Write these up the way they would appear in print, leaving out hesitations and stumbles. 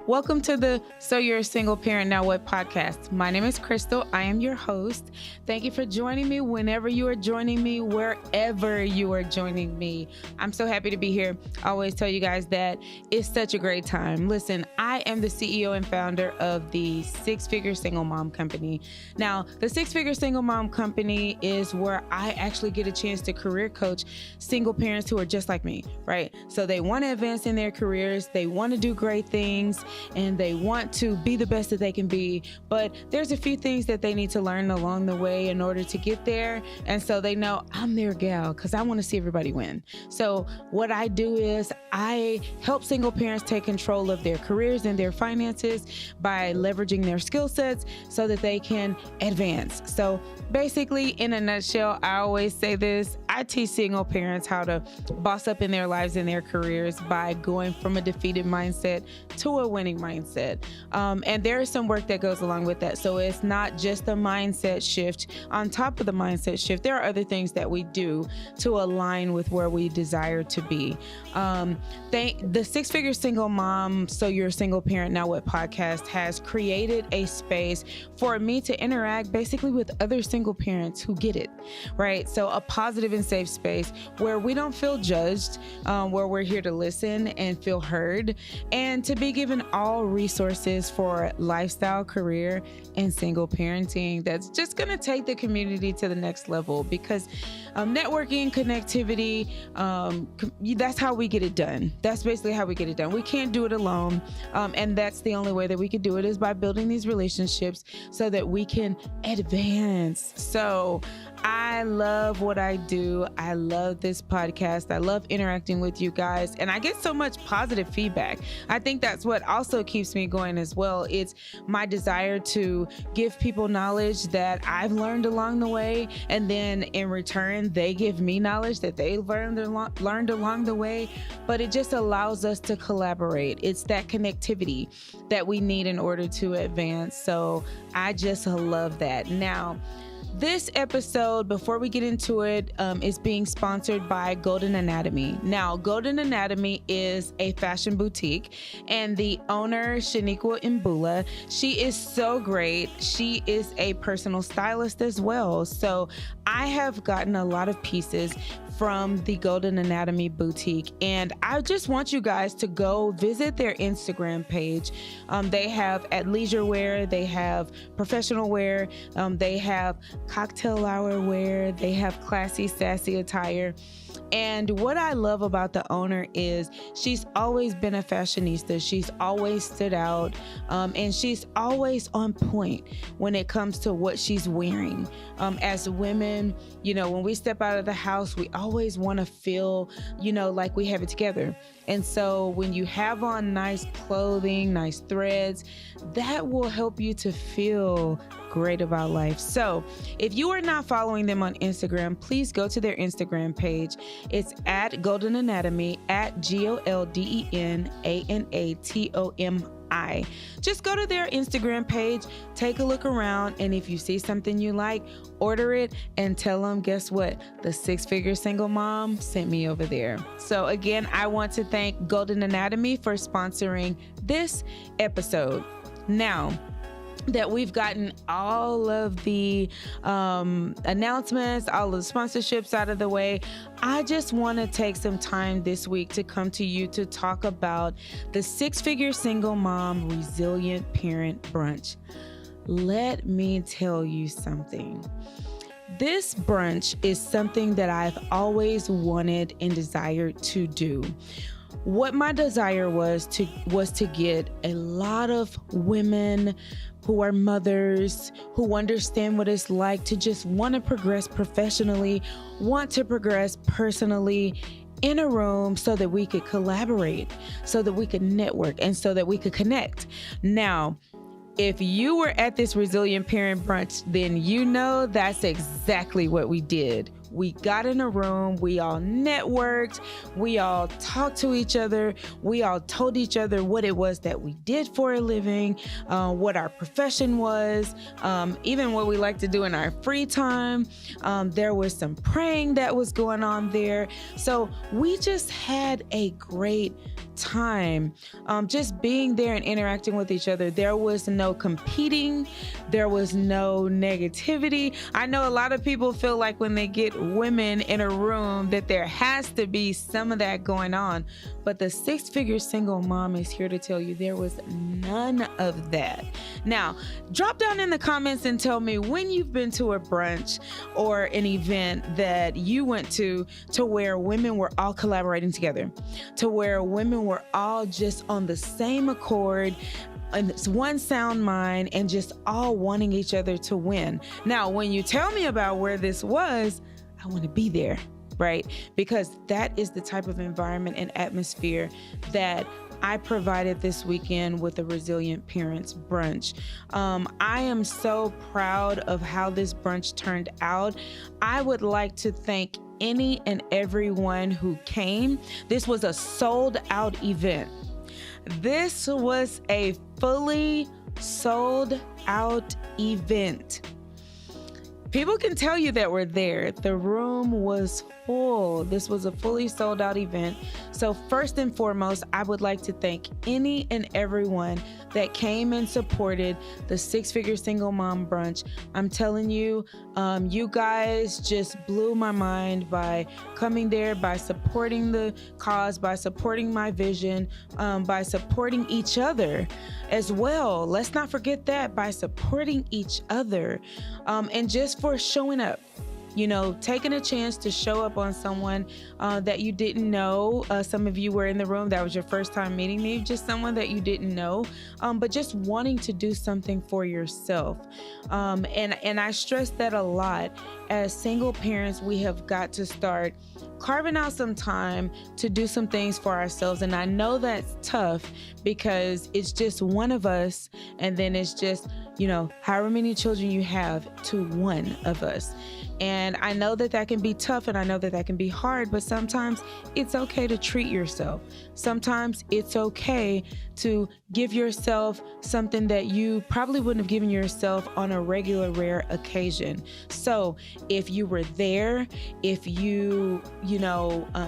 Welcome to the So You're a Single Parent Now What podcast. My name is Crystal. I am your host. Thank you for joining me whenever you are joining me, wherever you are joining me. I'm so happy to be here. I always tell you guys that it's such a great time. Listen, I am the CEO and founder of the Six Figure Single Mom Company. Now, the Six Figure Single Mom Company is where I actually get a chance to career coach single parents who are just like me, right? So they want to advance in their careers, they want to do great things, and they want to be the best that they can be, but there's a few things that they need to learn along the way in order to get there. And so they know I'm their gal because I want to see everybody win. So what I do is I help single parents take control of their careers and their finances by leveraging their skill sets so that they can advance. So basically, in a nutshell, I always say this: I teach single parents how to boss up in their lives and their careers by going from a defeated mindset to a winning mindset. And there is some work that goes along with that. So it's not just a mindset shift. On top of the mindset shift, there are other things that we do to align with where we desire to be. The Six Figure Single Mom, So You're a Single Parent Now What podcast has created a space for me to interact basically with other single parents who get it, right? So a positive and safe space where we don't feel judged, where we're here to listen and feel heard, and to be given all resources for lifestyle, career, and single parenting that's just going to take the community to the next level, because networking, connectivity, that's how we get it done. That's basically how we get it done. We can't do it alone. And that's the only way that we can do it, is by building these relationships so that we can advance. So I love what I do. I love this podcast. I love interacting with you guys, and I get so much positive feedback. I think that's what also keeps me going as well. It's my desire to give people knowledge that I've learned along the way, and then in return, they give me knowledge that they've learned along the way. But it just allows us to collaborate. It's that connectivity that we need in order to advance. So I just love that. Now, this episode, before we get into it, is being sponsored by Golden Anatomy. Now, Golden Anatomy is a fashion boutique, and the owner, Shaniqua Mbula, she is so great. She is a personal stylist as well. So I have gotten a lot of pieces from the Golden Anatomy boutique, and I just want you guys to go visit their Instagram page. They have athleisure wear, they have professional wear, they have cocktail hour wear, they have classy, sassy attire. And what I love about the owner is she's always been a fashionista. She's always stood out, and she's always on point when it comes to what she's wearing. As women, when we step out of the house, we always want to feel, like we have it together. And so when you have on nice clothing, nice threads, that will help you to feel great about life. So if you are not following them on Instagram, please go to their Instagram page. It's at Golden Anatomy, at GoldenAnatomi. Just go to their Instagram page, take a look around, and if you see something you like, order it and tell them, guess what? The Six Figure Single Mom sent me over there. So again, I want to thank Golden Anatomy for sponsoring this episode. Now that we've gotten all of the announcements, all of the sponsorships out of the way, I just want to take some time this week to come to you to talk about the Six Figure Single Mom Resilient Parent Brunch. Let me tell you something. This brunch is something that I've always wanted and desired to do. What my desire was to get a lot of women who are mothers, who understand what it's like to just want to progress professionally, want to progress personally, in a room so that we could collaborate, so that we could network, and so that we could connect. Now, if you were at this Resilient Parent Brunch, then you know that's exactly what we did. We got in a room, we all networked, we all talked to each other, we all told each other what it was that we did for a living, what our profession was, even what we like to do in our free time. There was some praying that was going on there. So we just had a great time, just being there and interacting with each other. There was no competing. There was no negativity. I know a lot of people feel like when they get women in a room that there has to be some of that going on, but the Six-Figure Single Mom is here to tell you there was none of that. Now, drop down in the comments and tell me when you've been to a brunch or an event that you went to where women were all collaborating together, to where women were all just on the same accord, and it's one sound mind, and just all wanting each other to win. Now, when you tell me about where this was, I want to be there, right? Because that is the type of environment and atmosphere that I provided this weekend with the Resilient Parents Brunch. I am so proud of how this brunch turned out. I would like to thank any and everyone who came. This was a sold out event. This was a fully sold out event. People can tell you that we're there. The room was full. This was a fully sold out event. So first and foremost, I would like to thank any and everyone that came and supported the Six-Figure Single Mom Brunch. I'm telling you, you guys just blew my mind by coming there, by supporting the cause, by supporting my vision, by supporting each other as well. Let's not forget that, by supporting each other, and just for showing up. You know, taking a chance to show up on someone that you didn't know. Some of you were in the room. That was your first time meeting me. Just someone that you didn't know, but just wanting to do something for yourself. And I stress that a lot. As single parents, we have got to start carving out some time to do some things for ourselves. And I know that's tough because it's just one of us, and then it's just, you know, however many children you have to one of us. And I know that that can be tough, and I know that that can be hard, but sometimes it's okay to treat yourself. Sometimes it's okay to give yourself something that you probably wouldn't have given yourself on a regular, rare occasion. So if you were there, if you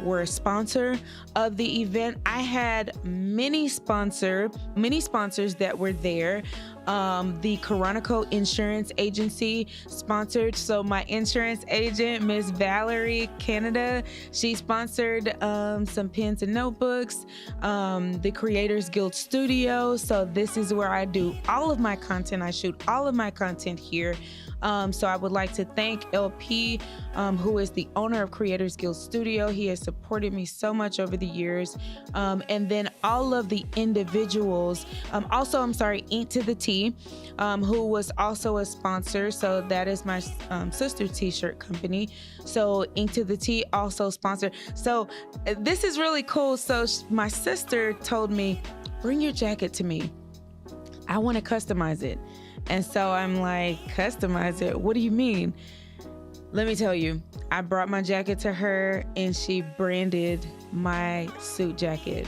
were a sponsor of the event, I had many sponsors that were there. The Coronico Insurance Agency sponsored. So my insurance agent, Miss Valerie Canada, she sponsored some pens and notebooks. The Creators Guild Studio. So this is where I do all of my content. I shoot all of my content here. So I would like to thank LP, who is the owner of Creators Guild Studio. He has supported me so much over the years. And then all of the individuals, Ink to the T, who was also a sponsor. So that is my sister t-shirt company. So Ink to the T also sponsored. So this is really cool. So my sister told me, bring your jacket to me. I want to customize it. And so I'm like, customize it? What do you mean? Let me tell you, I brought my jacket to her and she branded my suit jacket.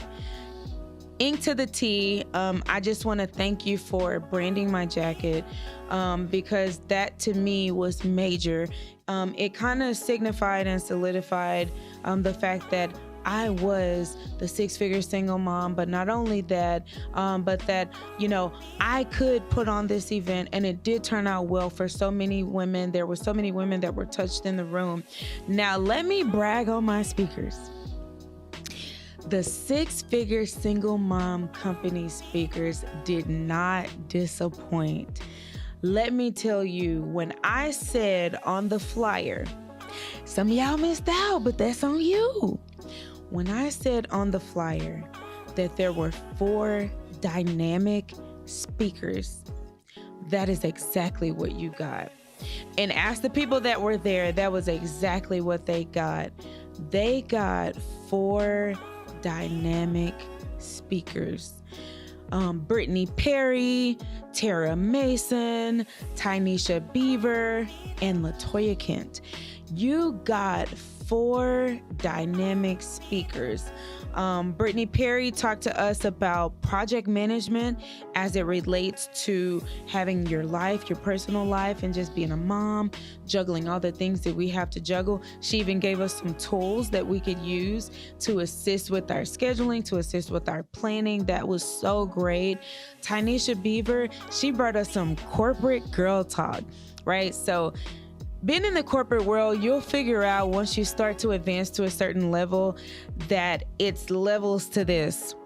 Ink to the T, I just want to thank you for branding my jacket, because that to me was major. It kind of signified and solidified the fact that I was the six-figure single mom, but not only that, but that, I could put on this event, and it did turn out well for so many women. There were so many women that were touched in the room. Now, let me brag on my speakers. The Six-Figure Single Mom Company speakers did not disappoint. Let me tell you, when I said on the flyer, some of y'all missed out, but that's on you. When I said on the flyer that there were 4 dynamic speakers, that is exactly what you got. And ask the people that were there, that was exactly what they got. They got 4 dynamic speakers. Brittany Perry, Tara Mason, Tynesha Beaver, and Latoya Kent. You got 4 dynamic speakers. Brittany Perry talked to us about project management as it relates to having your life, your personal life, and just being a mom, juggling all the things that we have to juggle. She even gave us some tools that we could use to assist with our scheduling, to assist with our planning. That was so great. Tynesha Beaver, she brought us some corporate girl talk, right? So being in the corporate world, you'll figure out once you start to advance to a certain level that it's levels to this.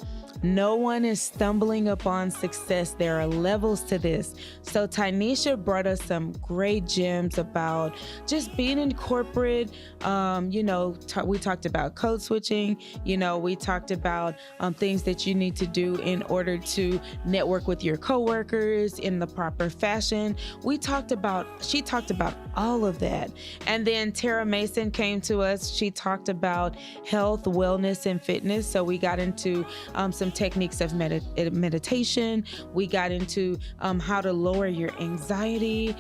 No one is stumbling upon success. There are levels to this. So Tynesha brought us some great gems about just being in corporate. We talked about code switching. We talked about things that you need to do in order to network with your coworkers in the proper fashion. She talked about all of that. And then Tara Mason came to us. She talked about health, wellness, and fitness. So we got into some techniques of meditation. We got into how to lower your anxiety.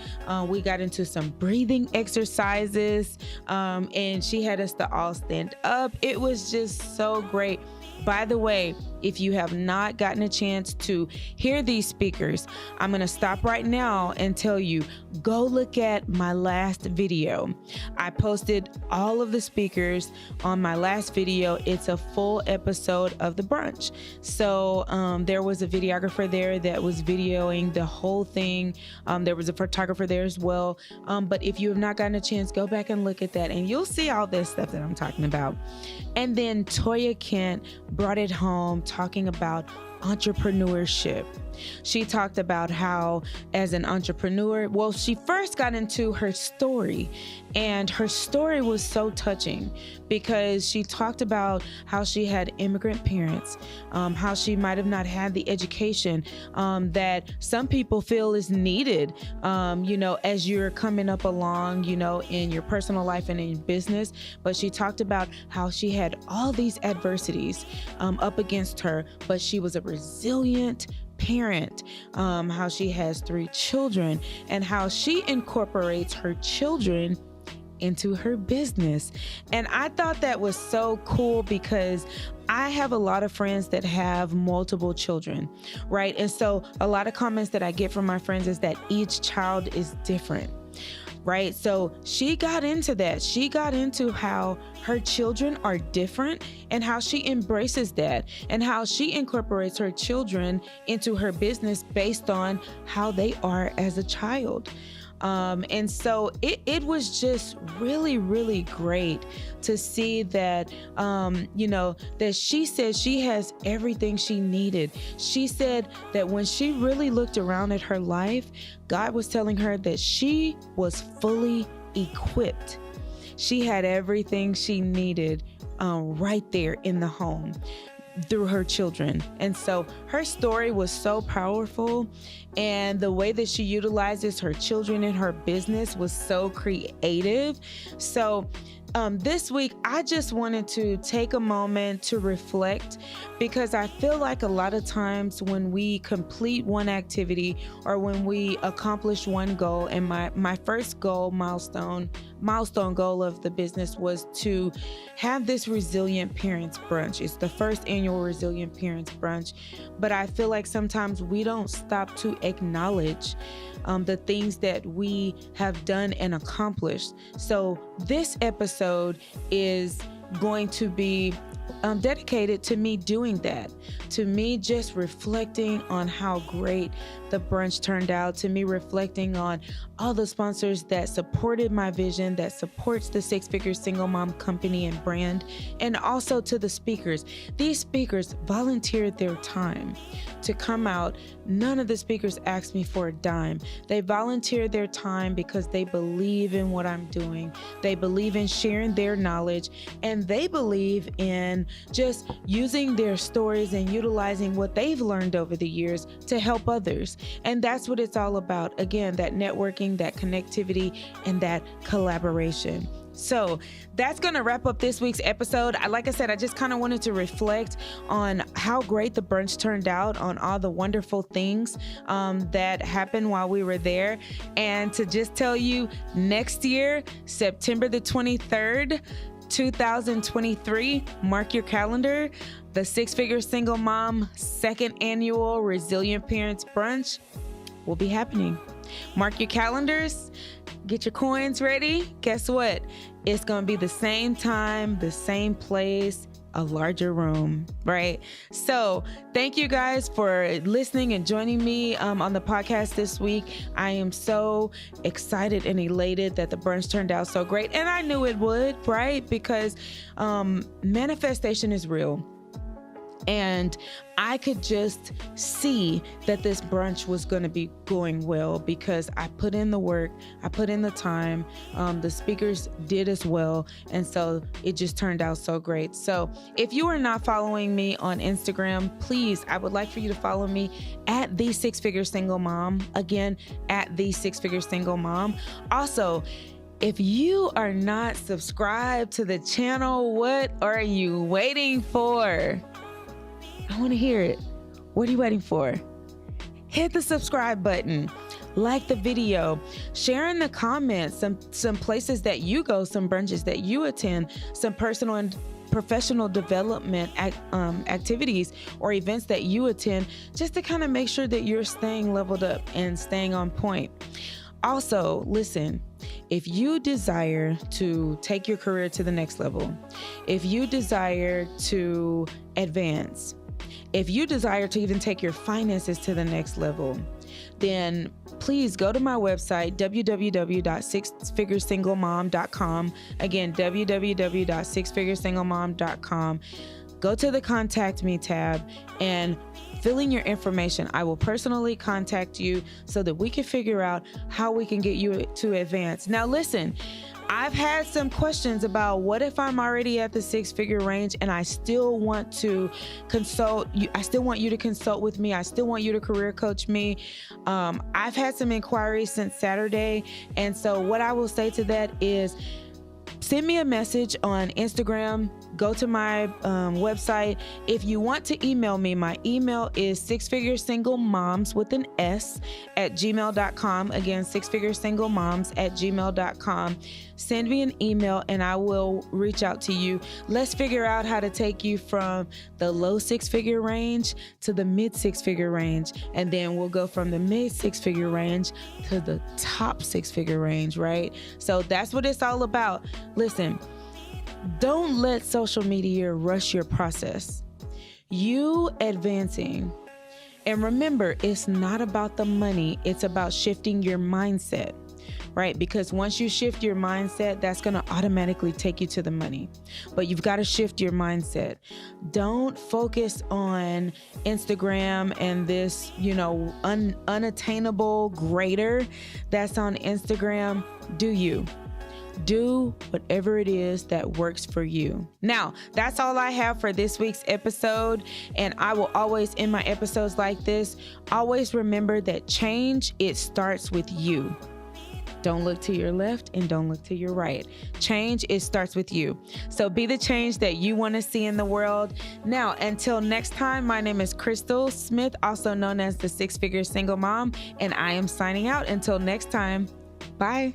We got into some breathing exercises, and she had us to all stand up. It was just so great. By the way, if you have not gotten a chance to hear these speakers, I'm going to stop right now and tell you, go look at my last video. I posted all of the speakers on my last video. It's a full episode of the brunch. So there was a videographer there that was videoing the whole thing. There was a photographer there as well. But if you have not gotten a chance, go back and look at that and you'll see all this stuff that I'm talking about. And then Toya Kent brought it home talking about entrepreneurship. She talked about how as an entrepreneur, she first got into her story, and her story was so touching because she talked about how she had immigrant parents, how she might have not had the education that some people feel is needed, as you're coming up along, in your personal life and in business. But she talked about how she had all these adversities up against her, but she was a resilient parent, how she has 3 children, and how she incorporates her children into her business. And I thought that was so cool because I have a lot of friends that have multiple children, right? And so a lot of comments that I get from my friends is that each child is different. Right? So she got into that. She got into how her children are different and how she embraces that and how she incorporates her children into her business based on how they are as a child. And so it was just really, really great to see that, that she said she has everything she needed. She said that when she really looked around at her life, God was telling her that she was fully equipped. She had everything she needed right there in the home through her children. And so her story was so powerful, and the way that she utilizes her children in her business was so creative. So this week, I just wanted to take a moment to reflect, because I feel like a lot of times when we complete one activity or when we accomplish one goal, and my first goal milestone goal of the business was to have this Resilient Parents Brunch. It's the first annual Resilient Parents Brunch, but I feel like sometimes we don't stop to acknowledge the things that we have done and accomplished. So this episode is going to be dedicated to me doing that, to me just reflecting on how great the brunch turned out, to me reflecting on all the sponsors that supported my vision, that supports the Six Figure Single Mom company and brand, and also to the speakers. These speakers volunteered their time to come out. None of the speakers asked me for a dime. They volunteered their time because they believe in what I'm doing. They believe in sharing their knowledge, and they believe in just using their stories and utilizing what they've learned over the years to help others. others. And that's what it's all about. Again, that networking, that connectivity, and that collaboration. So that's going to wrap up this week's episode. Like I said, I just kind of wanted to reflect on how great the brunch turned out, on all the wonderful things that happened while we were there. And to just tell you, next year, September the 23rd, 2023, mark your calendar, the Six Figure Single Mom second annual Resilient Parents Brunch will be happening. Mark your calendars, get your coins ready. Guess what? It's going to be the same time, the same place, a larger room, right? So thank you guys for listening and joining me on the podcast this week. I am so excited and elated that the brunch turned out so great. And I knew it would, right? Because manifestation is real. And I could just see that this brunch was going to be going well because I put in the work, I put in the time, the speakers did as well. And so it just turned out so great. So if you are not following me on Instagram, please, I would like for you to follow me at the Six Figure Single Mom. Again, at the Six Figure Single Mom. Also, if you are not subscribed to the channel, what are you waiting for? I want to hear it. What are you waiting for? Hit the subscribe button, like the video, share in the comments some places that you go, some brunches that you attend, some personal and professional development activities or events that you attend, just to kind of make sure that you're staying leveled up and staying on point. Also, listen, if you desire to take your career to the next level, if you desire to advance, if you desire to even take your finances to the next level, then please go to my website, www.sixfiguresinglemom.com. Again, www.sixfiguresinglemom.com. Go to the Contact Me tab and fill in your information. I will personally contact you so that we can figure out how we can get you to advance. Now, listen, I've had some questions about what if I'm already at the six-figure range and I still want to consult you. I still want you to consult with me. I still want you to career coach me. I've had some inquiries since Saturday. And so what I will say to that is, send me a message on Instagram. Go to my website. If you want to email me, my email is sixfiguresinglemoms with an S @gmail.com. Again, sixfiguresinglemoms@gmail.com. Send me an email and I will reach out to you. Let's figure out how to take you from the low six-figure range to the mid six-figure range. And then we'll go from the mid six-figure range to the top six-figure range, right? So that's what it's all about. Listen, don't let social media rush your process. You advancing. And remember, it's not about the money. It's about shifting your mindset, right? Because once you shift your mindset, that's going to automatically take you to the money. But you've got to shift your mindset. Don't focus on Instagram and this, unattainable greater that's on Instagram. Do you? Do whatever it is that works for you. Now, that's all I have for this week's episode. And I will always, in my episodes like this, always remember that change, it starts with you. Don't look to your left and don't look to your right. Change, it starts with you. So be the change that you want to see in the world. Now, until next time, my name is Crystal Smith, also known as the Six Figure Single Mom, and I am signing out. Until next time, bye.